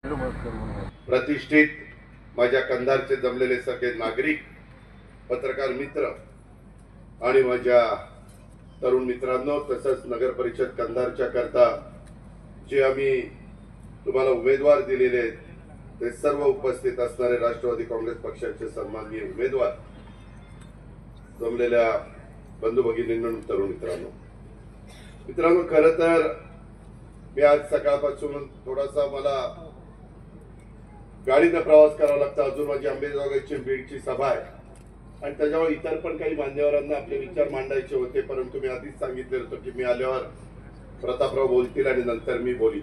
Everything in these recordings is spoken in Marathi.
प्रतिष्ठित माझ्या कंधारचे जमलेले सगळे नागरिक, पत्रकार मित्र आणि माझ्या तरुण मित्रांनो, तसंच नगर परिषद कंधारच्या करता जे आम्ही तुम्हाला उमेदवार दिलेले आहेत ते सर्व उपस्थित असणारे राष्ट्रवादी काँग्रेस पक्षाचे सन्माननीय उमेदवार, जमलेल्या बंधू भगिनींनो, तरुण मित्रांनो, खरं तर मी आज सकाळपासून थोडासा मला गाडीने प्रवास करावा लागतो. अजून माझी अंबेजोगाईची बीडची सभा आहे आणि त्याच्यावर इतर पण काही मान्यवरांना आपले विचार मांडायचे होते, परंतु मी आधीच सांगितलेलं होतं की मी आल्यावर प्रतापराव बोलतील आणि नंतर मी बोलीन.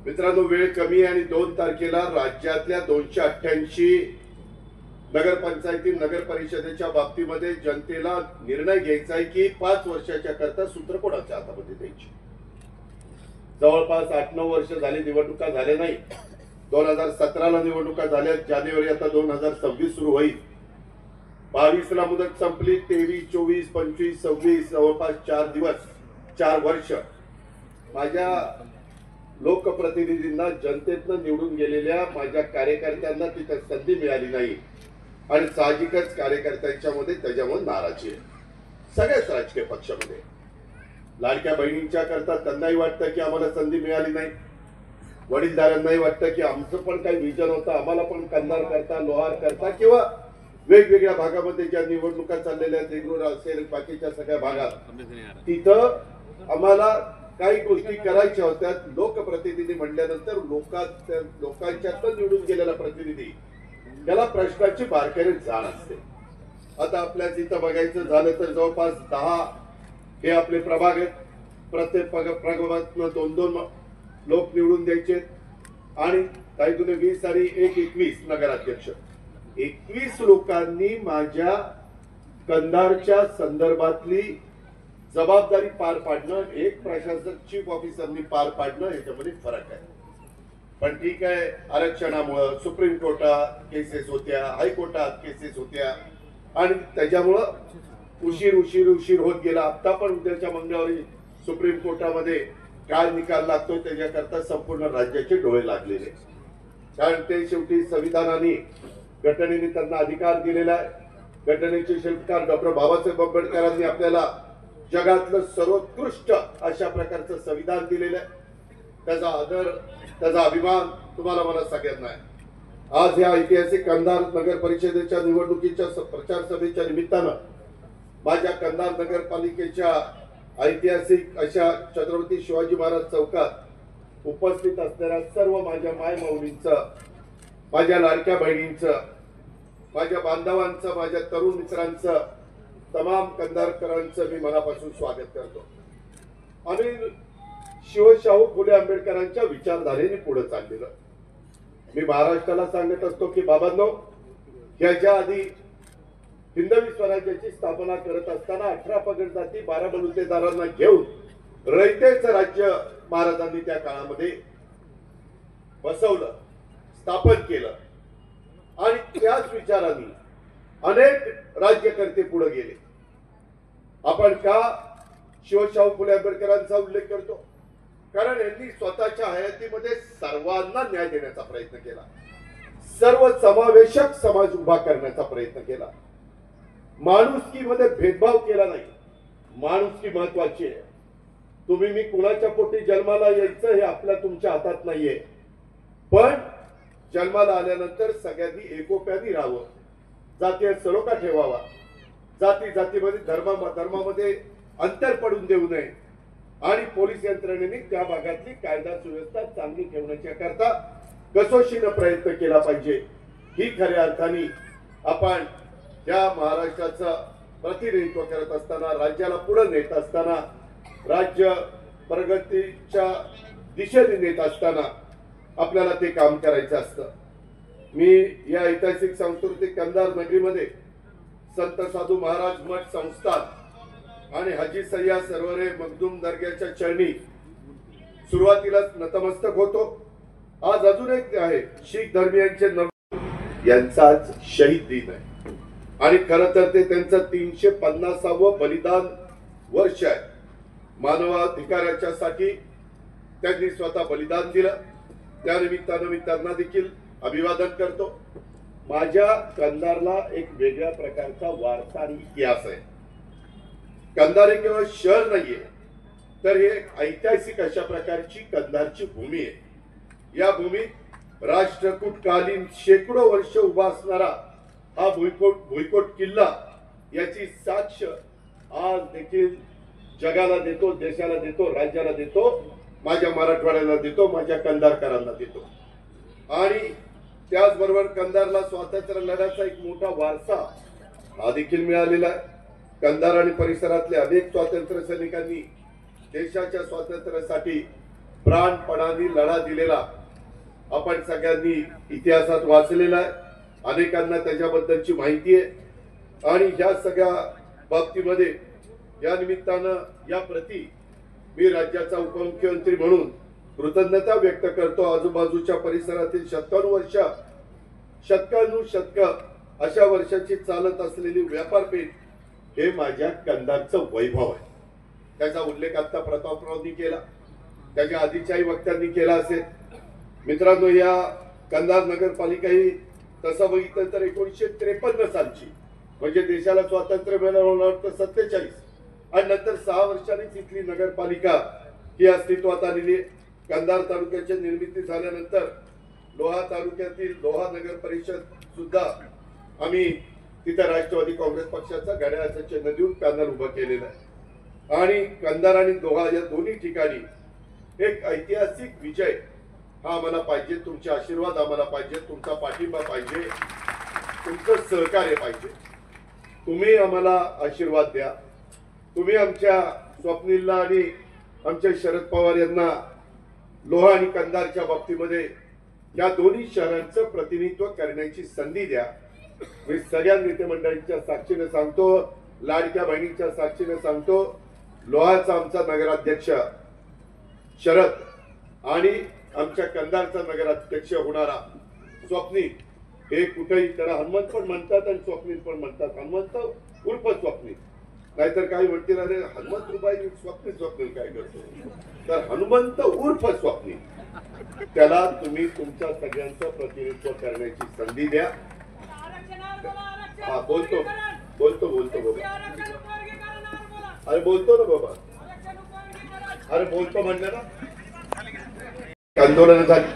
मित्रांनो, वेळ कमी आहे आणि 2 तारखेला राज्यातल्या 288 नगरपंचायती नगर परिषदेच्या बाबतीमध्ये जनतेला निर्णय घ्यायचा आहे की 5 वर्षाच्या करता सूत्र कोणाच्या हातामध्ये द्यायची. जवळपास 8-9 वर्ष झाली निवडणुका झाल्या नाही. 2017ला निवडणुका झाल्या, जानेवारी आता 2026 सुरू होईल. 22ला मुदत संपली, 23, 24, 25, 26 जवळपास 4 दिवस, 4 वर्ष माझ्या लोकप्रतिनिधींना, जनतेतनं निवडून गेलेल्या माझ्या कार्यकर्त्यांना तिथे संधी मिळाली नाही आणि साहजिकच कार्यकर्त्यांच्या मध्ये त्याच्यामुळे नाराजी आहे सगळ्याच राजकीय पक्षामध्ये. लाडक्या बहिणींच्या करता त्यांनाही वाटतं की आम्हाला संधी मिळाली नाही, वडीलधाऱ्यांनाही वाटतं की आमचं पण काही विजन होतं, आम्हाला पण कंधार करता, लोहार करता किंवा वेगवेगळ्या भागामध्ये ज्या निवडणुका चाललेल्या आहेत, देगलूर असेल, बाकीच्या सगळ्या भागात, तिथं आम्हाला काही गोष्टी करायच्या होत्या. लोकप्रतिनिधी म्हणल्यानंतर लोकांच्यातून निवडून गेलेला प्रतिनिधी, त्याला प्रश्नाची बारकाईने जाण असते. आता आपल्या तिथं बघायचं झालं तर जवळपास 10 हे आपले प्रभाग आहेत. प्रत्येक प्रभागातनं 2-2 लोक निवडून द्यायचे आणि काही जुने 20 आणि 21 नगराध्यक्ष. 21 लोकांनी माझ्या कंधारच्या संदर्भातली जबाबदारी पार पाडणं, एक प्रशासक चीफ ऑफिसरनी पार पाडणं, याच्यामध्ये फरक आहे. पण ठीक आहे, आरक्षणामुळं सुप्रीम कोर्टात केसेस होत्या, हायकोर्टात केसेस होत्या आणि त्याच्यामुळं उशीर होत गेला. आता पण उद्याच्या मंगळवारी सुप्रीम कोर्टामध्ये काय निकाल लागतोय त्याच्याकरता संपूर्ण राज्याचे डोळे लागलेले, कारण ते शेवटी संविधानाने, घटनेने त्यांना अधिकार दिलेला आहे. घटनेचे शिल्पकार डॉक्टर बाबासाहेब आंबेडकरांनी आपल्याला जगातलं सर्वोत्कृष्ट अशा प्रकारचं संविधान दिलेलं आहे. त्याचा आदर, त्याचा अभिमान तुम्हाला मला सगळ्यांना आहे. आज या ऐतिहासिक कंधार नगर परिषदेच्या निवडणुकीच्या प्रचार सभेच्या निमित्तानं माझ्या कंधार नगरपालिकेच्या ऐतिहासिक अशा छत्रपती शिवाजी महाराज चौकात उपस्थित असलेल्या सर्व माझ्या मायमाऊलींचं, माझ्या लाडक्या बहिणींचं, माझ्या बांधवांचं, माझ्या तरुण मित्रांचं, तमाम कंधारकरांचं मी मनापासून स्वागत करतो. आम्ही शिवशाहू फुले आंबेडकरांच्या विचारधारेने पुढे चाललेलं. मी महाराष्ट्राला सांगत असतो की बाबांनो, याच्या आधी हिंदवी स्वराज्याची स्थापना करत असताना 18 पगड जाती, 12 बलुतेदारांना घेऊन रयतेचं राज्य महाराजांनी त्या काळामध्ये बसवलं, स्थापन केलं आणि त्याच विचारांनी अनेक राज्यकर्ते पुढे गेले. आपण का शिवशाहू फुले आंबेडकरांचा उल्लेख करतो? कारण यांनी स्वतःच्या हयातीमध्ये सर्वांना न्याय देण्याचा प्रयत्न केला, सर्व समावेशक समाज उभा करण्याचा प्रयत्न केला. माणुसकीमध्ये भेदभाव केला नाही. माणुसकी महत्वाची आहे. तुम्ही मी कुणाच्या पोटी जन्माला यायचं हे आपल्या तुमच्या हातात नाहीये, पण जन्माला आल्यानंतर सगळ्यांनी एकोप्याने राहावं, जातीय सलोखा ठेवावा, जातीमध्ये धर्मामध्ये अंतर पडून देऊ नये आणि पोलीस यंत्रणेने त्या भागातली कायदा सुव्यवस्था चांगली ठेवण्याच्या करता कसोशीने प्रयत्न केला पाहिजे. ही खऱ्या अर्थाने आपण या महाराष्ट्राचं प्रतिनिधित्व करत असताना, राज्याला पुढे नेत असताना, राज्य प्रगतीच्या दिशेने नेत असताना आपल्याला ते काम करायचं असतं. मी या ऐतिहासिक सांस्कृतिक कंधार नगरीमध्ये संत साधू महाराज मठ संस्थान आणि हाजी सय्यद सरवरे मखदूम दर्ग्याच्या चरणी सुरुवातीलाच नतमस्तक होतो. आज अजून एक आहे, शीख धर्मीयांचे यांचा आज शहीद दिन आहे आणि खरं तर ते त्यांचं 350वं बलिदान वर्ष आहे. मानवाधिकाराच्यासाठी त्यांनी स्वतः बलिदान दिलं त्या निमित्तानं मी त्यांना देखील अभिवादन करतो. माझ्या कंधारला एक वेगळ्या प्रकारचा वारसा आणि इतिहास आहे. कंधार हे केवळ शहर नाहीये, तर हे ऐतिहासिक अशा प्रकारची कंधारची भूमी आहे. या भूमीत राष्ट्रकूटकालीन शेकडो वर्ष उभा असणारा हा भुईकोट किल्ला याची साक्ष आज देखील जगाला देतो, देशाला देतो, राज्याला देतो, माझ्या मराठवाड्याला देतो, माझ्या कंधारकरांना देतो. आणि त्याचबरोबर कंधारला स्वातंत्र्य लढ्याचा एक मोठा वारसा हा देखील मिळालेला आहे. कंधार आणि परिसरातले अनेक स्वातंत्र्य सैनिकांनी देशाच्या स्वातंत्र्यासाठी प्राणपणाने लढा दिलेला आपण सगळ्यांनी इतिहासात वाचलेला आहे. अनेकांना त्याच्याबद्दलची माहिती आहे. आणि ह्या सगळ्या बाबतीमध्ये या निमित्तानं या प्रती मी राज्याचा उपमुख्यमंत्री म्हणून कृतज्ञता व्यक्त करतो. आजूबाजूच्या परिसरातील शतकानुशतक अशा वर्षाची चालत असलेली व्यापारपेठ हे माझ्या कंधारचं वैभव आहे. त्याचा उल्लेख आता प्रतापरावांनी केला, त्याच्या आधीच्याही वक्त्यांनी केला असेल. मित्रांनो, या कंधार नगरपालिका ही तसं बघितलं तर 1953 सालची, म्हणजे देशाला स्वातंत्र्य मिळालं तर 47 आणि नंतर 6 वर्षांनीच इथली नगरपालिका ही अस्तित्वात आलेली आहे. कंधार तालुक्याची निर्मिती झाल्यानंतर लोहा तालुक्यातील लोहा नगर परिषद सुद्धा आम्ही तिथे राष्ट्रवादी काँग्रेस पक्षाचा घड्याळाचं चिन्ह देऊन पॅनल उभं केलेलं आहे. आणि कंधार आणि लोहा या दोन्ही ठिकाणी एक ऐतिहासिक विजय हा आम्हाला पाहिजे. तुमचे आशीर्वाद आम्हाला पाहिजे, तुमचा पाठिंबा पाहिजे, तुमचं सहकार्य पाहिजे. तुम्ही आम्हाला आशीर्वाद द्या. तुम्ही आमच्या स्वप्नीलला आणि आमच्या शरद पवार यांना लोहा आणि कंधारच्या बाबतीमध्ये या दोन्ही शहरांचं प्रतिनिधित्व करण्याची संधी द्या. मी सगळ्या नेते मंडळींच्या साक्षीने सांगतो, लाडक्या बहिणींच्या साक्षीने सांगतो, लोहाचा आमचा नगराध्यक्ष शरद आणि आमच्या कंधारचा नगराध्यक्ष होणारा स्वप्नील, हे कुठेही त्याला हनुमंत पण म्हणतात आणि स्वप्नील पण म्हणतात. हनुमंत उर्फ स्वप्नील, नाहीतर काही म्हणतील अरे हनुमंत रुबाई स्वप्नील काय करतो, तर हनुमंत उर्फ स्वप्नील, त्याला तुम्ही तुमच्या सगळ्यांचं प्रतिनिधित्व करण्याची संधी द्या. हा बोलतो बाबा, अरे बोलतो ना बाबा, अरे बोलतो म्हणलं ना. आंदोलन झाली,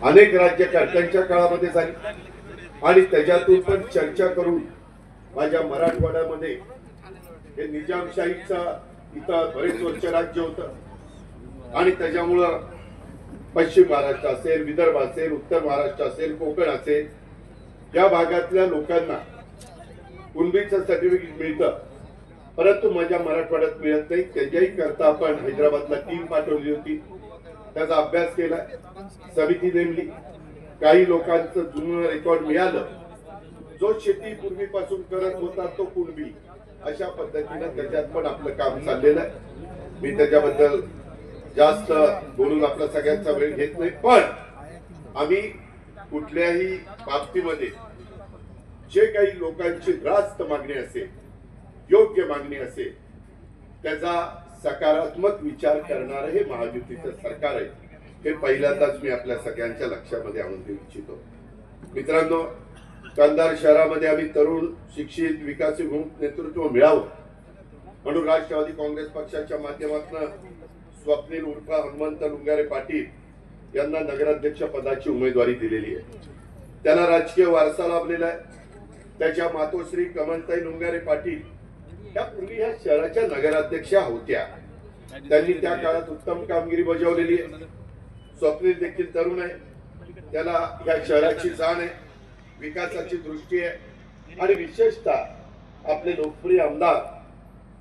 अनेक राज्यकर्त्यांच्या काळामध्ये झाली आणि त्याच्यातून पण चर्चा करून माझ्या मराठवाड्यामध्ये हे निजामशाहीचा इथं बरेच वर्ष राज्य होतं आणि त्याच्यामुळं पश्चिम महाराष्ट्र असेल, विदर्भ असेल, उत्तर महाराष्ट्र असेल, कोकण असेल, या भागातल्या लोकांना कुणबीचं सर्टिफिकेट मिळतं, परंतु माझ्या मराठवाड्यात मिळत नाही. त्याच्याही करता आपण हैदराबादला टीम पाठवली होती, त्याचा अभ्यास केला, समिती नेमली, काही लोकांचं जुनं रेकॉर्ड मिळालं. जो शेती पूर्वीपासून करत होता तो कुणबी, अशा पद्धतीने त्याच्यात पण आपलं काम चाललेलं आहे. मी त्याच्याबद्दल जास्त बोलून आपला सगळ्यांचा वेळ घेत नाही, पण आम्ही कुठल्याही बाबतीमध्ये जे काही लोकांची रास्त मागणी असेल, योग्य मागणी असेल, त्याचा सकारात्मक विचार करणारं हे महायुतीचं सरकार आहे, हे पहिल्यांदाच मी आपल्या सगळ्यांच्या लक्षामध्ये आणून देऊ इच्छितो. मित्रांनो, कंधार शहरामध्ये आम्ही तरुण, शिक्षित, विकासभिमुख नेतृत्व मिळावं म्हणून राष्ट्रवादी काँग्रेस पक्षाच्या माध्यमातून स्वप्नील उर्फ हनुमंत लुंगारे पाटील यांना नगराध्यक्ष पदाची उमेदवारी दिलेली आहे. त्यांना राजकीय वारसा लाभलेला आहे. त्याच्या मातोश्री कमलताई लुंगारे पाटील त्या पूर्वी ह्या शहराच्या नगराध्यक्षा होत्या. त्यांनी त्या काळात उत्तम कामगिरी बजावलेली आहे. स्वप्नील देखील तरुण आहे, त्याला ह्या शहराची जाण आहे, विकासाची दृष्टी आहे आणि विशेषतः आपले लोकप्रिय आमदार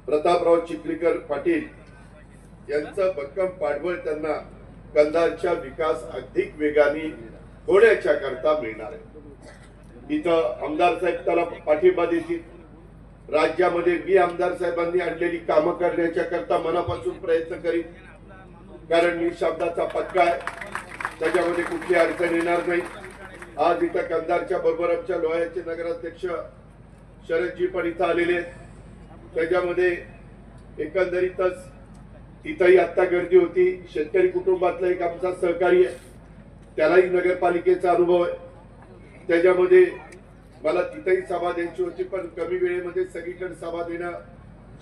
प्रतापराव चिखलीकर पाटील यांचं भक्कम पाठबळ त्यांना कंधारच्या विकास अधिक वेगाने होण्याच्या करता मिळणार आहे. इथं आमदार साहेब त्याला पाठिंबा देतील. राज्यामध्ये मी आमदार साहेबांनी आणलेली कामं करण्याच्या करता मनापासून प्रयत्न करीन, कारण मी शब्दाचा पक्का आहे, त्याच्यामध्ये कुठली अडचण येणार नाही. आज इथं कंधारच्या बरोबर आमच्या लोह्याचे नगराध्यक्ष शरदजी पण इथं आलेले आहेत. त्याच्यामध्ये एकंदरीतच इथंही आता गर्दी होती. शेतकरी कुटुंबातला एक आमचा सहकारी आहे, त्यालाही नगरपालिकेचा अनुभव आहे. त्याच्यामध्ये मला तिथेही सभा द्यायची होती, पण कमी वेळेमध्ये सगळीकडे सभा देणं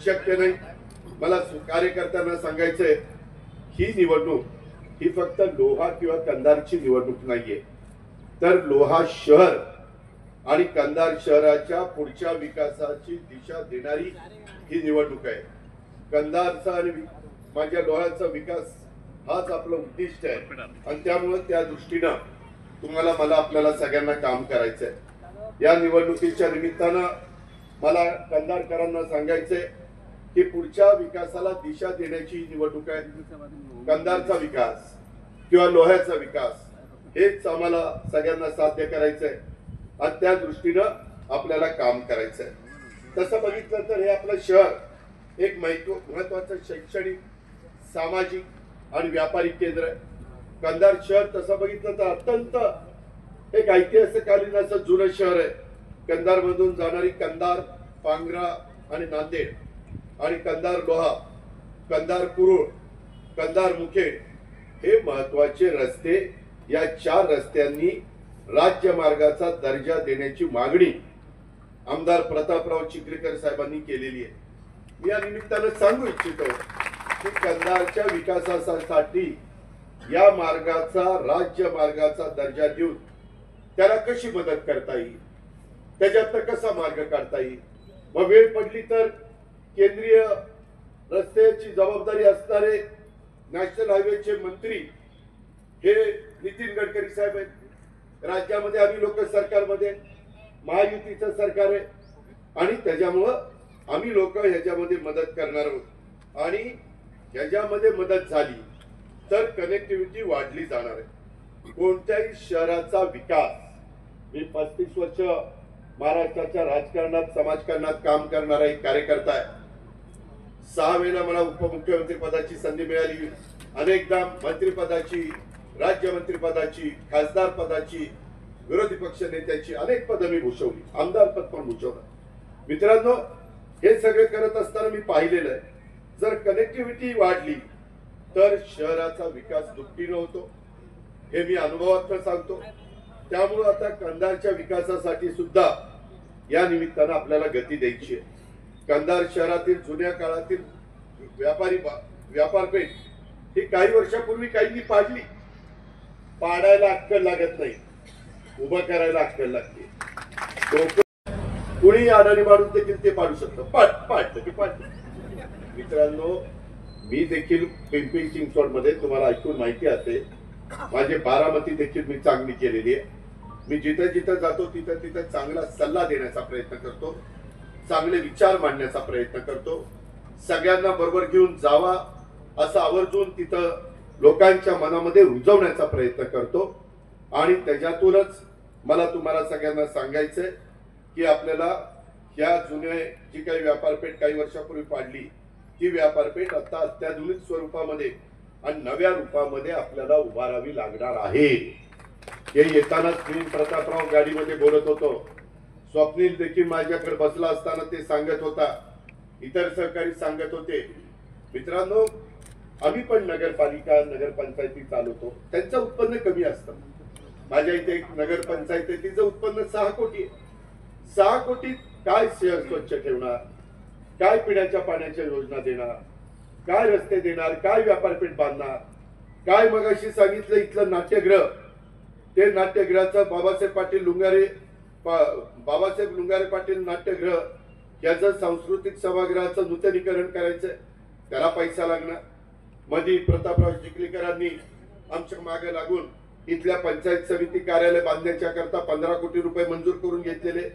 शक्य नाही. मला कार्यकर्त्यांना सांगायचंय, ही निवडणूक ही फक्त लोहा किंवा कंधारची निवडणूक नाहीये, तर लोहा शहर आणि कंधार शहराच्या पुढच्या विकासाची दिशा देणारी ही निवडणूक आहे. कंधारचा आणि माझ्या लोह्याचा विकास हाच आपलं उद्दिष्ट आहे आणि त्यामुळे त्या दृष्टीनं तुम्हाला मला आपल्याला सगळ्यांना काम करायचंय. या निवडणुकीच्या निमित्तानं मला कंधारकरांना सांगायचंय की पुढच्या विकासाला दिशा देण्याची ही निवडणूक आहे. कंधारचा विकास किंवा लोह्याचा विकास हेच आम्हाला सगळ्यांना साध्य करायचंय आणि त्या दृष्टीनं आपल्याला काम करायचंय. तसं बघितलं तर हे आपलं शहर एक महत्वाचं शैक्षणिक, सामाजिक आणि व्यापारिक केंद्र आहे. कंधार शहर तसं बघितलं तर अत्यंत एक ऐतिहासिककालीन असं जुनं शहर आहे. कंधार मधून जाणारी कंधार, पांगरा आणि नांदेड आणि कंधार लोहा, कंधार कुरुळ, कंधार मुखेड हे महत्वाचे रस्ते, या 4 रस्त्यांनी राज्य मार्गाचा दर्जा देण्याची मागणी आमदार प्रतापराव चिखलीकर साहेबांनी केलेली आहे. मी या निमित्तानं सांगू इच्छितो की कंधारच्या विकासासाठी या मार्गाचा राज्य मार्गाचा दर्जा देऊन त्याला कशी मदत करता येईल, त्याच्यात कसा मार्ग काढता येईल. मग वेळ पडली तर केंद्रीय रस्त्याची जबाबदारी असणारे नॅशनल हायवेचे मंत्री हे नितीन गडकरी साहेब आहेत. राज्यामध्ये आम्ही लोक सरकारमध्ये महायुतीचं सरकार आहे आणि त्याच्यामुळं आम्ही लोक ह्याच्यामध्ये मदत करणार आहोत आणि ह्याच्यामध्ये मदत झाली तर कनेक्टिव्हिटी वाढली जाणार आहे. कोणत्याही शहराचा विकास, मी 35 वर्ष महाराष्ट्राच्या राजकारणात, समाजकारणात काम करणारा एक कार्यकर्ता आहे. 6 वेळेला मला उपमुख्यमंत्री पदाची संधी मिळाली, अनेकदा मंत्रिपदाची, राज्यमंत्री पदाची, खासदार पदाची, विरोधी पक्ष नेत्याची अनेक पदं मी भूषवली, आमदार पद पण भूषवलं. मित्रांनो, हे सगळे करत असताना मी पाहिलेलं आहे, जर कनेक्टिव्हिटी वाढली तर शहराचा विकास दुपटीने होतो. हे मी अनुभवातून सांगतो. त्यामुळे आता कंधारच्या विकासासाठी सुद्धा या निमित्तानं आपल्याला गती द्यायची आहे. कंधार शहरातील जुन्या काळातील व्यापारपेठ ही काही वर्षापूर्वी काहींनी पाडली. पाडायला अक्कल लागत नाही, उभं करायला अक्कल लागते. कुणी अडाणी मारून देखील ते पाडू शकतं. पाडलं की पाडलं. मित्रांनो, मी देखील पिंपरी चिंचवड मध्ये तुम्हाला ऐकून माहिती असेल, माझे बारामती देखील मी चांगली केलेली आहे. मी जिथे जिथे जातो तिथे तिथे चांगला सल्ला देण्याचा प्रयत्न करतो, चांगले विचार मांडण्याचा प्रयत्न करतो, सगळ्यांना बरोबर घेऊन जावा असं आवर्जून तिथं लोकांच्या मनामध्ये रुजवण्याचा प्रयत्न करतो. आणि त्याच्यातूनच मला तुम्हाला सगळ्यांना सांगायचंय की आपल्याला ह्या जुन्या जी काही व्यापारपेठ काही वर्षापूर्वी पाडली, ही व्यापारपेठ आता अत्याधुनिक स्वरूपामध्ये आणि नव्या रूपामध्ये आपल्याला उभारावी लागणार आहे. हे येतानाच मी प्रतापराव गाडीमध्ये बोलत होतो, स्वप्नील देखील माझ्याकडे बसला असताना ते सांगत होता, इतर सहकारी सांगत होते. मित्रांनो, आम्ही पण नगरपालिका, नगरपंचायती चालवतो, त्यांचं उत्पन्न कमी असतं. माझ्या इथे एक नगरपंचायत आहे, तिचं उत्पन्न 6 कोटी आहे. 6 कोटीत काय शहर स्वच्छ ठेवणार, काय पिण्याच्या पाण्याच्या योजना देणार, काय रस्ते देणार, काय व्यापारपेठ बांधणार, काय मगाशी सांगितलं इथलं नाट्यगृह, ते नाट्यगृहाचं बाबासाहेब लुंगारे पाटील नाट्यगृह याचं सांस्कृतिक सभागृहाचं नूतनीकरण करायचंय, त्याला पैसा लागणार. मध्ये प्रतापराव चिखलीकरांनी आमच्या मागे लागून इथल्या पंचायत समिती कार्यालय बांधण्याच्या करता 15 कोटी रुपये मंजूर करून घेतलेले.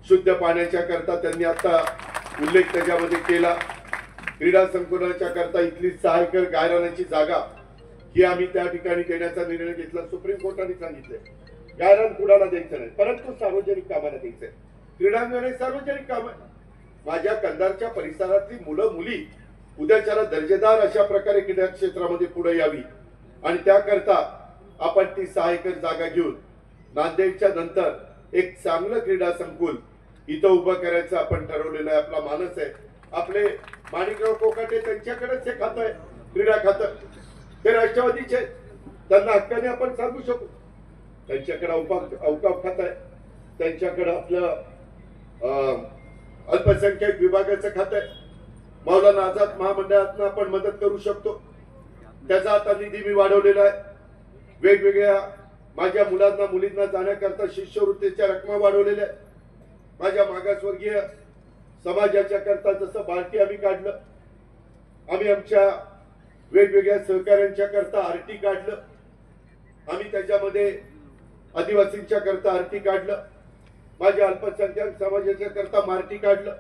शुद्ध पाण्याच्या करता त्यांनी आता उल्लेख त्याच्यामध्ये केला. क्रीडा संकुलाच्या करता इथली 6 एकर गायरानाची जागा ही आम्ही त्या ठिकाणी देण्याचा निर्णय घेतला. सुप्रीम कोर्टाने सांगितले गायरान कुणाला द्यायचं नाही, परंतु सार्वजनिक कामाला द्यायचंय. क्रीडांगणे सार्वजनिक काम आहे. माझ्या कंधारच्या परिसरातली मुलं मुली उद्याच्याला दर्जेदार अशा प्रकारे क्रीडा क्षेत्रामध्ये पुढे यावी आणि त्याकरता आपण ती 6 एकर जागा घेऊन नांदेडच्या नंतर एक चांगलं क्रीडा संकुल इथं उभं करायचं आपण ठरवलेलं आहे. आपला मानस आहे. आपले माणिकराव कोकाटे त्यांच्याकडेच हे खातं आहे, क्रीडा खातं, ते राष्ट्रवादीचे. त्यांना हक्काने आपण सांगू शकू. त्यांच्याकडे अवकाफ खात आहे, त्यांच्याकडे आपलं अल्पसंख्याक विभागाचं खातं आहे. मौलाना आझाद महामंडळातनं आपण मदत करू शकतो. त्याचा आता निधी मी वाढवलेला आहे. वेगवेगळ्या माझ्या मुलांना मुलींना जाण्याकरता शिष्यवृत्तीच्या रकमा वाढवलेल्या आहेत. माझ्या मागासवर्गीय समाजाच्या करता जसं बार्टी आम्ही काढलं, आम्ही आमच्या वेगवेगळ्या सहकाऱ्यांच्या करता आरटी काढलं, आम्ही त्याच्यामध्ये आदिवासींच्या करता आरटी काढलं, माझ्या अल्पसंख्याक समाजाच्या करता मारटी काढलं,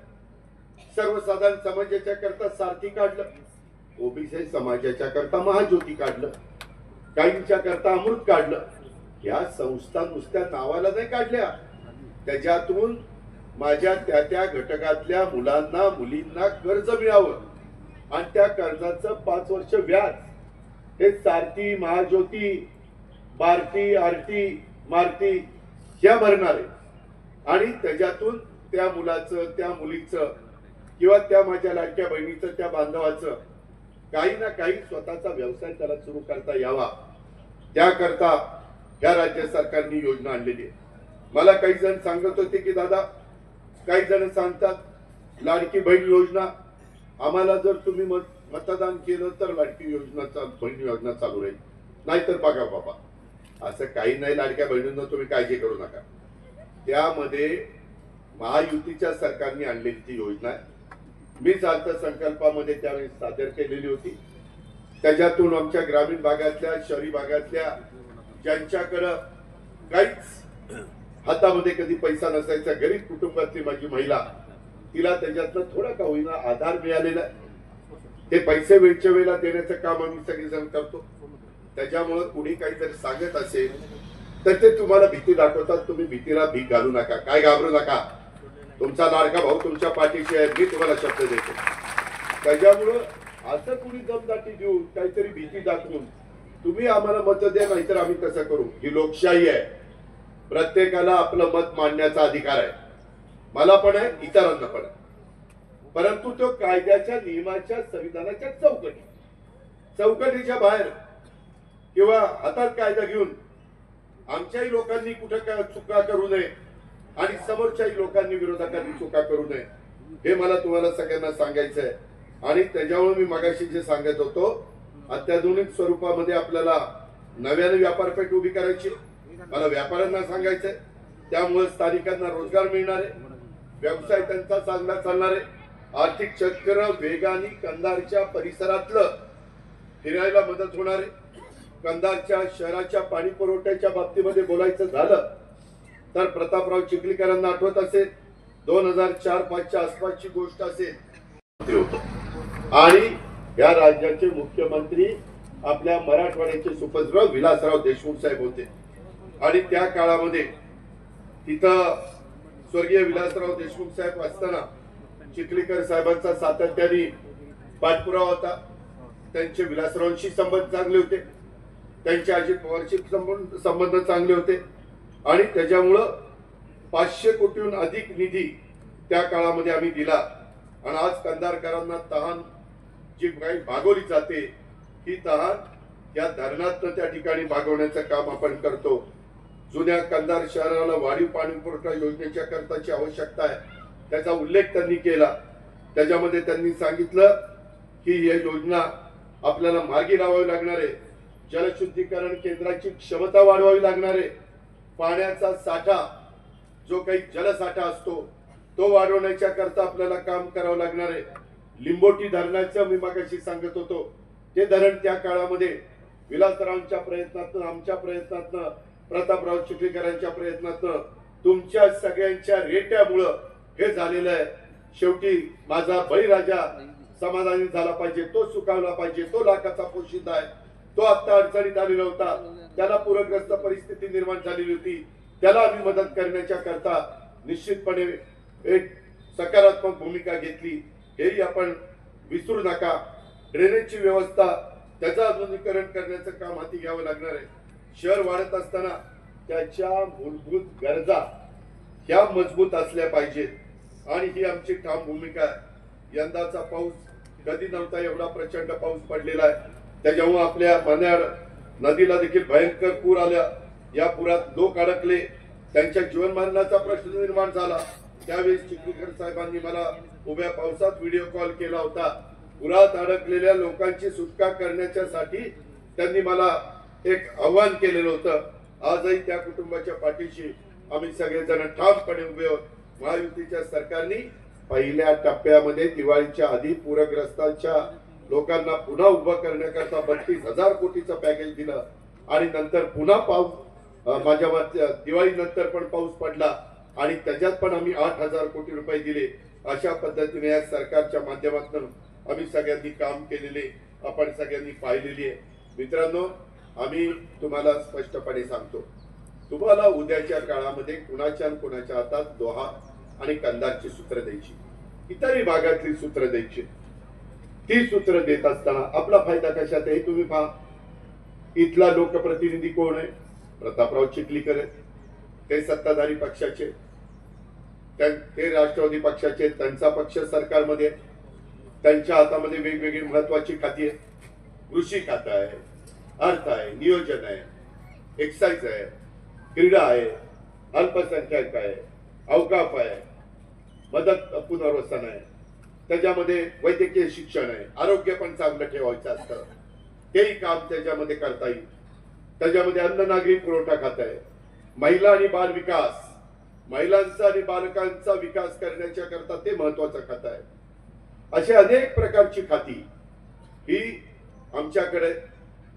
सर्वसाधारण समाजाच्या करता सारथी काढलं, ओबीसी समाजाच्या करता महाज्योती काढलं, काहींच्या करता अमृत काढलं. या संस्था नुसत्या नावाला नाही काढल्या, त्याच्यातून माझ्या त्या घटकातल्या मुलांना मुलींना कर्ज मिळावं आणि त्या कर्जाचं 5 वर्ष व्याज हे सारथी, महाज्योती, बार्टी, आरटी, मारती ह्या भरणार आहे. आणि त्याच्यातून त्या मुलाचं, त्या मुलीचं किंवा त्या माझ्या लाडक्या बहिणीचं, त्या बांधवाचं काही ना काही स्वतःचा व्यवसाय त्याला सुरू करता यावा, त्याकरता या राज्य सरकारने योजना आणलेली आहे. मला काही जण सांगत होते की दादा, काही जण सांगतात लाडकी बहीण योजना, आम्हाला जर तुम्ही मतदान केलं तर लाडकी योजना बहीण योजना चालू राहील, नाहीतर बघा बाबा असं काही नाही. लाडक्या बहिणींना तुम्ही काळजी करू नका. त्यामध्ये महायुतीच्या सरकारने आणलेली ती योजना आहे. मीच अर्थसंकल्पामध्ये त्यावेळी सादर केलेली होती. त्याच्यातून आमच्या ग्रामीण भागातल्या, शहरी भागातल्या ज्यांच्याकडं काहीच हातामध्ये कधी पैसा नसायचा, गरीब कुटुंबातली माझी महिला, तिला त्याच्यातनं थोडा का होईना आधार मिळालेला आहे. ते पैसे वेळच्या वेळेला देण्याचं काम आम्ही सगळेजण करतो. त्याच्यामुळं कुणी काहीतरी सांगत असेल तर ते तुम्हाला भीती दाखवतात. तुम्ही भीतीला भीक घालू नका, काय घाबरू नका. तुमचा लाडका भाऊ तुमच्या पाठीशी आहे, मी तुम्हाला शब्द देतो. त्याच्यामुळं असं कुणी दमदाटी देऊन काहीतरी भीती दाखवून तुम्ही आम्हाला मत द्या, नाहीतर आम्ही कसं करू. ही लोकशाही आहे, प्रत्येकाला आपलं मत मांडण्याचा अधिकार आहे. मला पण आहे, इतरांना पण आहे. परंतु तो कायद्याच्या, नियमाच्या, संविधानाच्या चौकटीच्या बाहेर किंवा हातात कायदा घेऊन आमच्याही लोकांनी कुठं काय चुका करू नये आणि समोरच्याही लोकांनी विरोधकांनी चुका करू नये, हे मला तुम्हाला सगळ्यांना सांगायचं आहे. आणि त्याच्यामुळे मी मगाशी जे सांगत होतो, अत्याधुनिक स्वरूपामध्ये आपल्याला नव्याने व्यापारपेठ उभी करायची, मला व्यापाऱ्यांना सांगायचंय. त्यामुळे स्थानिकांना रोजगार मिळणार आहे, व्यवसाय त्यांचा चांगला चालणार आहे, आर्थिक चक्र वेगाने कंधारच्या परिसरातलं फिरायला मदत होणार आहे. कंधारच्या शहराच्या पाणी पुरवठ्याच्या बाबतीमध्ये बोलायचं झालं तर प्रतापराव चिखलीकरांना आठवत असेल, 2004-5च्या आसपासची गोष्ट असेल. आणि या राज्याचे मुख्यमंत्री आपल्या मराठवाड्याचे सुपुत्र विलासराव देशमुख साहेब होते. आणि त्या काळामध्ये तिथं स्वर्गीय विलासराव देशमुख साहेब असताना चिखलीकर साहेबांचा सातत्याने पाठपुरावा होता. त्यांचे विलासरावांशी संबंध चांगले होते, त्यांचे अजित पवारशी संबंध चांगले होते. आणि त्याच्यामुळं 500 कोटीहून अधिक निधी त्या काळामध्ये आम्ही दिला. आणि आज कंधारकरांना तहान जी काही भागवली जाते, ही तहान या धरणातनं त्या ठिकाणी भागवण्याचं काम आपण करतो. जुन्या कंधार शहराला वाढीव पाणी पुरवठा योजनेच्या करताची आवश्यकता आहे, त्याचा उल्लेख त्यांनी केला. त्याच्यामध्ये त्यांनी सांगितलं की ही योजना आपल्याला मार्गी लावावी लागणार आहे, जलशुद्धीकरण केंद्राची क्षमता वाढवावी लागणार आहे, पाण्याचा साठा जो काही जलसाठा असतो तो वाढवण्याच्या करता आपल्याला काम करावं लागणार आहे. लिंबोटी धरणाचं मी मगाशी सांगत होतो, ते धरण त्या काळामध्ये विलासरावांच्या प्रयत्नातून, आमच्या प्रयत्नातून, प्रतापराव चिखलीकरांच्या प्रयत्नातून, तुमच्या सगळ्यांच्या रेट्यामुळं हे झालेलं आहे. शेवटी माझा बळीराजा समाधानी झाला पाहिजे, तो सुखावला पाहिजे, तो लाखाचा पोशिंदा आहे, तो आता अडचणीत आलेला होता, त्याला पूरग्रस्त परिस्थिती निर्माण झालेली होती, त्याला आम्ही मदत करण्याच्या करता निश्चितपणे एक सकारात्मक भूमिका घेतली, हेही आपण विसरू नका. ड्रेनेजची व्यवस्था, त्याचं आधुनिकीकरण करण्याचं काम हाती घ्यावं लागणार आहे. शहर वाढत असताना त्याच्या मूलभूत गरजा ह्या मजबूत असल्या पाहिजेत आणि ही आमची ठाम भूमिका आहे. यंदाचा पाऊस कधी नव्हता एवढा प्रचंड पाऊस पडलेला आहे. त्याच्यामुळे आपल्या मन्याड नदीला देखील भयंकर पूर आल्या, या पुरात लोक अडकले, त्यांच्या जीवनमानाचा प्रश्न निर्माण झाला। त्यावेळी चिखलीकर साहेबांनी मला उभ्या पावसात व्हिडिओ कॉल केला होता। पुरात अडकलेल्या लोकांची सुटका करण्यासाठी त्यांनी मला एक आव्हान केलेलं होतं। आजही त्या कुटुंबाच्या पाठीशी आम्ही सगळेजण ठामपणे उभे आहोत। महायुतीच्या सरकारने पहिल्या टप्प्यामध्ये दिवाळीच्या आधी पूरग्रस्तांच्या लोकांना पुन्हा उभं करण्याकरता 32,000 कोटीचं पॅकेज दिलं आणि नंतर पुन्हा पाऊस माझ्या दिवाळी नंतर पण पाऊस पडला आणि त्याच्यात पण आम्ही 8,000 कोटी रुपये दिले। अशा पद्धतीने या सरकारच्या माध्यमातून आम्ही सगळ्यांनी काम केलेले आपण सगळ्यांनी पाहिलेली आहे। मित्रांनो, आम्ही तुम्हाला स्पष्टपणे सांगतो, तुम्हाला उद्याच्या काळामध्ये कुणाच्या हातात दोहा आणि कंदारची सूत्र द्यायची, इतरही भागातली सूत्र द्यायची। ती सूत्र देत असताना आपला फायदा कशात आहे तुम्ही पहा। इथला लोकप्रतिनिधी कोण आहे? प्रतापराव चिखलीकर आहेत, ते सत्ताधारी पक्षाचे, ते राष्ट्रवादी पक्षाचे, त्यांचा पक्ष सरकारमध्ये, त्यांच्या हातामध्ये वेगवेगळी महत्वाची खाती आहेत। कृषी खाता आहे, अर्थ आहे, नियोजन आहे, एक्साइज आहे, क्रीडा आहे, अल्पसंख्याक आहे, अवकाफ आहे, मदत पुनर्वसन आहे, त्याच्यामध्ये वैद्यकीय शिक्षण आहे, आरोग्य पण चांगलं ठेवायचं असतं, तेही काम त्याच्यामध्ये करता येईल। त्याच्यामध्ये अन्न नागरी पुरवठा खातं आहे, महिला आणि बाल विकास, महिलांचा आणि बालकांचा विकास करण्याच्या करता ते महत्वाचं खातं आहे। अशी अनेक प्रकारची खाती ही आमच्याकडे,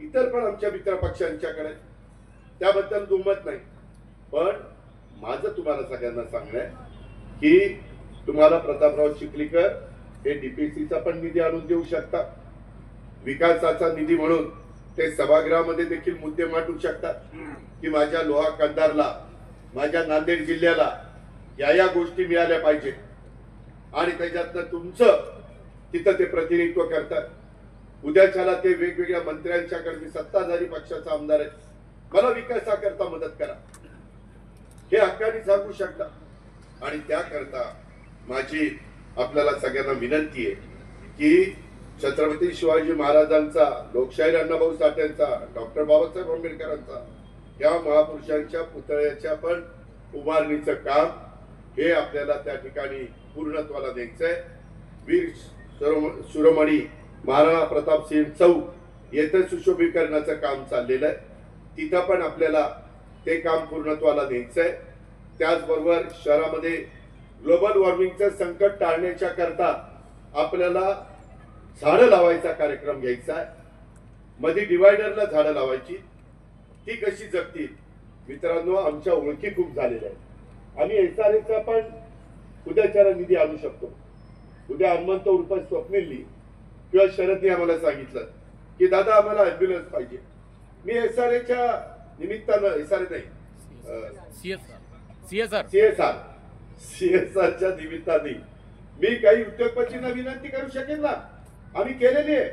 इतर पण आमच्या मित्र पक्षांच्याकडे, त्याबद्दल दुमत नाही। पण माझं तुम्हाला सगळ्यांना सांगणं आहे की तुम्हाला प्रतापराव चिखलीकर हे डीपीसीचा पण निधी आणून देऊ शकतात, विकासाचा निधी म्हणून ते सभागृहामध्ये देखील मुद्दे मांडू शकतात की माझ्या लोहा कंधारला, माझ्या नांदेड जिल्ह्याला या गोष्टी मिळाल्या पाहिजे आणि त्याच्यातनं तुमचं तिथं ते प्रतिनिधित्व करतात। उद्याच्याला ते वेगवेगळ्या मंत्र्यांच्याकडे, मी सत्ताधारी पक्षाचा आमदार आहे, मला विकासाकरता मदत करा हे हक्काने सांगू शकता। आणि त्याकरता माझी आपल्याला सगळ्यांना विनंती आहे की छत्रपती शिवाजी महाराजांचा, लोकशाहीर अण्णाभाऊ साठेंचा, डॉक्टर बाबासाहेब आंबेडकरांचा, या महापुरुषांच्या पुतळ्याच्या पण उभारणीचं काम हे आपल्याला त्या ठिकाणी पूर्णत्वाला द्यायचंय। वीर शिरोमणी महाराणा प्रताप सिंह चौक येथे सुशोभीकरणाचं काम चाललेलं आहे, तिथं पण आपल्याला ते काम पूर्णत्वाला द्यायचंय। त्याचबरोबर शहरामध्ये ग्लोबल वॉर्मिंगचं संकट टाळण्याच्या करता आपल्याला झाडं लावायचा कार्यक्रम घ्यायचा आहे। मध्ये डिवायडरला झाडं लावायची, ती कशी जगतील? मित्रांनो, आमच्या ओळखी खूप झालेल्या आहेत। आम्ही एसआरएचा पण उद्याच्याला निधी आणू शकतो। उद्या हनुमंत उर्फ स्वप्नीलनी किंवा शरदने आम्हाला सांगितलं की दादा आम्हाला ॲम्ब्युलन्स पाहिजे। मी एसआरएच्या निमित्तानं, एसआरए नाही, सीएसआरच्या निमित्ताने मी काही उद्योगपतींना विनंती करू शकेन ना, आम्ही केलेली आहे।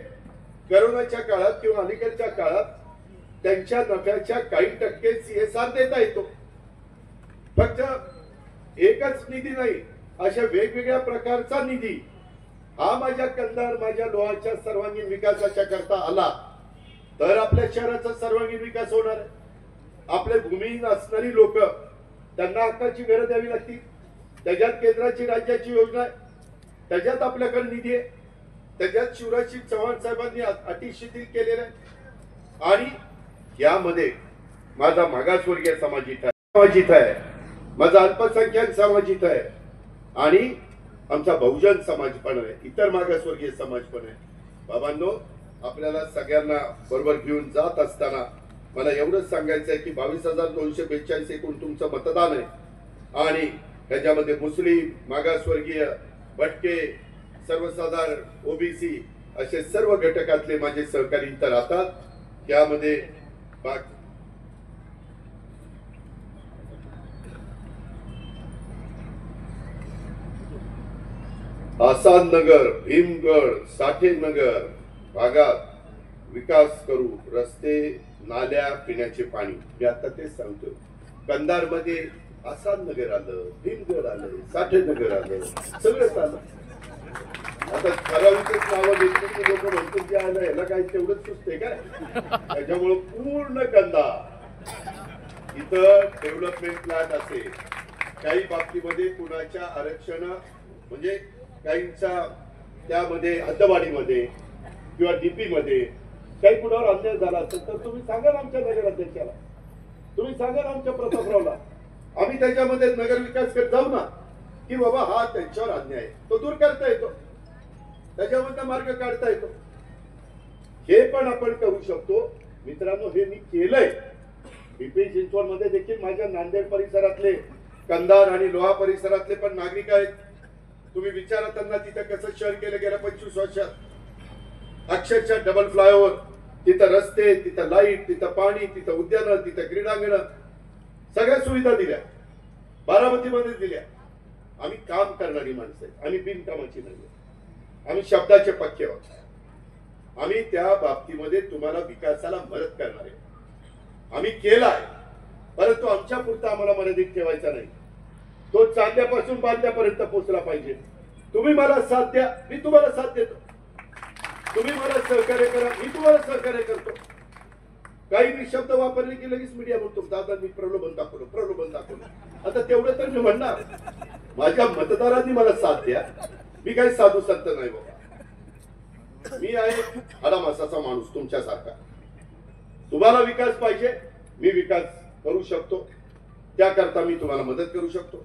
करोनाच्या काळात किंवा अलीकडच्या काळात त्यांच्या नफ्याच्या काही टक्के सीएसआर देता येतो। फक्त एकच निधी नाही, अशा वेगवेगळ्या प्रकारचा निधी हा माझ्या कंधार, माझ्या लोहाच्या सर्वांगीण विकासाच्या करता आला तर आपल्या शहराचा सर्वांगीण विकास होणार आहे। आपले भूमिहीन असणारी लोक, त्यांना हक्काची घरं द्यावी लागतील, त्याच्यात केंद्राची राज्याची योजना आहे, त्याच्यात आपल्याकडे निधी आहे, त्याच्यात शिवराज चव्हाण साहेबांनी अटी शिथिल केलेल्या आहे। आणि यामध्ये माझा मागासवर्गीय समाज इथं आहे, माझा अल्पसंख्याक समाज इथं आहे आणि आमचा बहुजन समाज पण आहे, इतर मागासवर्गीय समाज पण आहे। बाबांनो, आपल्याला सगळ्यांना बरोबर घेऊन जात असताना मला एवढंच सांगायचं आहे की 22,242 एकूण तुमचं मतदान आहे आणि त्याच्यामध्ये मुस्लिम, मागासवर्गीय, भटके, सर्वसाधारण, ओबीसी असे सर्व घटकातले माझे सहकारी इथं राहतात। त्यामध्ये आसाद नगर, भीमगड, साठे नगर भागात विकास करू, रस्ते, नाल्या, पिण्याचे पाणी। मी आता तेच सांगतो, कंधार मध्ये आसाद नगर आलं, भीमगड आलं, साठे नगर आलं, सगळंच आलं। आता ठराविकच नावं घेतली की लोक म्हणतील की आलं याला काय तेवढंच सुचते काय. त्याच्यामुळं पूर्ण कंधार इथं डेव्हलपमेंट प्लॅन असेल, काही बाबतीमध्ये कुणाच्या आरक्षण म्हणजे काहींच्या त्यामध्ये हद्दवाढीमध्ये किंवा डीपी मध्ये काही कुणावर अन्याय झाला असेल तर तुम्ही सांगा ना आमच्या नगराध्यक्षाला, तुम्ही सांगा ना आमच्या प्रतापरावला, आम्ही त्याच्यामध्ये नगर विकास करत जाऊ ना की बाबा हा त्यांच्यावर अन्याय आहे, तो दूर करता येतो, त्याच्यामधला मार्ग काढता येतो. हे पण आपण करू शकतो. मित्रांनो, हे मी केलंय. पिंपरी चिंचवड मध्ये देखील माझ्या नांदेड परिसरातले, कंधार आणि लोहा परिसरातले पण नागरिक आहेत. तुम्ही विचारा त्यांना तिथं कसं शहर केलं गेलं 25 वर्षात. अक्षरशः डबल फ्लायओव्हर, तिथं रस्ते, तिथं लाईट, तिथं पाणी, तिथं उद्यानं, तिथं क्रीडांगण, सगळ्या सुविधा दिल्या, बारामतीमध्ये दिल्या. आम्ही काम करणारी माणसं आहेत, आम्ही बिनकामाची नाही, आम्ही शब्दाचे पक्के आहोत. आम्ही त्या बाबतीमध्ये तुम्हाला विकासाला मदत करणार आहे. आम्ही केलाय, परंतु आमच्या पुरता आम्हाला मर्यादित ठेवायचा नाही. तो चांद्यापासून बांध्यापर्यंत पोहोचला पाहिजे. तुम्ही मला साथ द्या, मी तुम्हाला साथ देतो. तुम्ही मला सहकार्य करा, मी तुम्हाला सहकार्य करतो. काही मी शब्द वापरले की लगेच मीडिया म्हणतो दादा मी प्रलोभन दाखवलं. आता तेवढं तर मी म्हणणार, माझ्या मतदारांनी मला साथ द्या. मी काही साधू संत नाही बाबा, मी आहे आडामासाचा माणूस तुमच्यासारखा. तुम्हाला विकास पाहिजे, मी विकास करू शकतो, त्याकरता मी तुम्हाला मदत करू शकतो.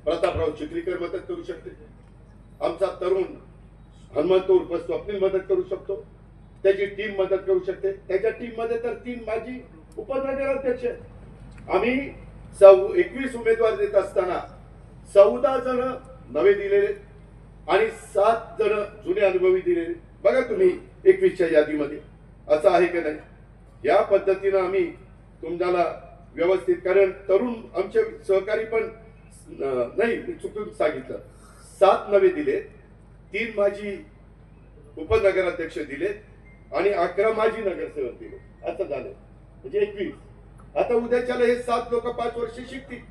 प्रतापराव चिखलीकर मदत करू शकते, आमचा तरुण हनुमंत उर्फ स्वप्नील मदत करू शकतो, त्याची टीम मदत करू शकते. त्याच्या टीम मध्ये तर 3 माजी उपनगराध्यक्ष. आम्ही 21 उमेदवार देत असताना 14 जण नवे दिलेले आणि 7 जण जुने अनुभवी दिलेले. बघा तुम्ही 21च्या यादीमध्ये असं आहे की नाही. या पद्धतीनं आम्ही तुम्हाला व्यवस्थित, कारण तरुण आमचे सहकारी पण नाही, मी चुकून सांगितलं, 7 नवे दिले, 3 माजी उपनगराध्यक्ष दिले आणि 11 माजी नगरसेवक दिले. असं झालं म्हणजे 21. आता उद्याच्याला हे 7 लोक 5 वर्ष शिकतील.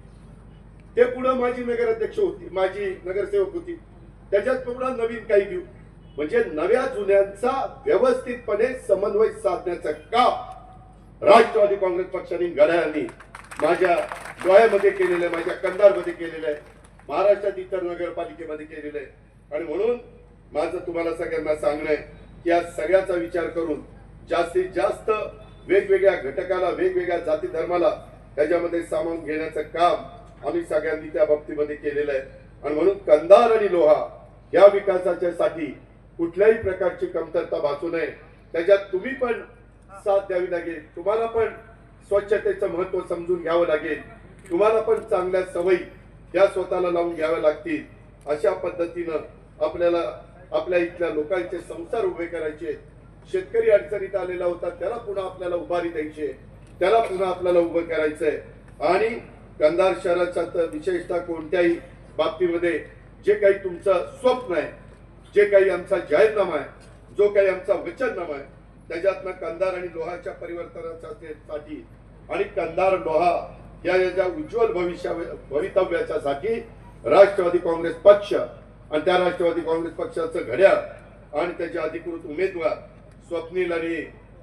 ते पुढे माजी नगराध्यक्ष होती, माजी नगरसेवक होती, त्याच्यात पुढे नवीन काही देऊ. म्हणजे नव्या जुन्यांचा व्यवस्थितपणे समन्वय साधण्याचं काम राष्ट्रवादी काँग्रेस पक्षाने घड्याळांनी माझ्या डोळ्यामध्ये केलेलं आहे, माझ्या कंधारमध्ये केलेलं आहे, महाराष्ट्रात इतर नगरपालिकेमध्ये केलेलं आहे. आणि म्हणून माझं तुम्हाला सगळ्यांना सांगणं आहे की या सगळ्याचा विचार करून जास्तीत जास्त वेगवेगळ्या घटकाला, वेगवेगळ्या जाती धर्माला त्याच्यामध्ये सामावून घेण्याचं काम आम्ही सगळ्यांनी त्या बाबतीमध्ये केलेलं आहे. आणि म्हणून कंधार आणि लोहा या विकासाच्या साठी कुठल्याही प्रकारची कमतरता भासू नये. त्याच्यात तुम्ही पण साथ द्यावी लागेल, तुम्हाला पण स्वच्छतेचं महत्व समजून घ्यावं लागेल, तुम्हाला पण चांगल्या सवयी या स्वतःला लावून घ्याव्या लागतील. अशा पद्धतीनं आपल्याला आपल्या इथल्या लोकांचे संसार उभे करायचे. शेतकरी अडचणीत आलेला होता, त्याला पुन्हा आपल्याला उभारी द्यायची, त्याला पुन्हा आपल्याला उभं करायचंय. आणि कंधार शहराच्या तर विशेषतः कोणत्याही बाबतीमध्ये जे काही तुमचं स्वप्न आहे, जे काही आमचा जाहीरनामा आहे, जो काही आमचा वचननामा आहे, त्याच्यातनं कंधार आणि लोहाच्या परिवर्तनासाठी आणि कंधार लोहा या उज्ज्वल भवितव्याच्या साठी राष्ट्रवादी काँग्रेस पक्ष आणि त्या राष्ट्रवादी काँग्रेस पक्षाचं घड्याळ आणि त्याचे अधिकृत उमेदवार स्वप्नील आणि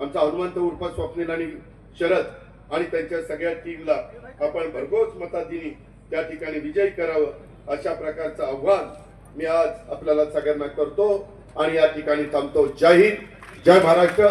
आमचा हनुमंत उर्फ स्वप्नील आणि शरद आणि त्यांच्या सगळ्या टीमला आपण भरघोस मताधिनी त्या ठिकाणी विजयी करावं, अशा प्रकारचं आव्हान मी आज आपल्याला सगळ्यांना करतो आणि या ठिकाणी थांबतो. जय हिंद, जय महाराष्ट्र.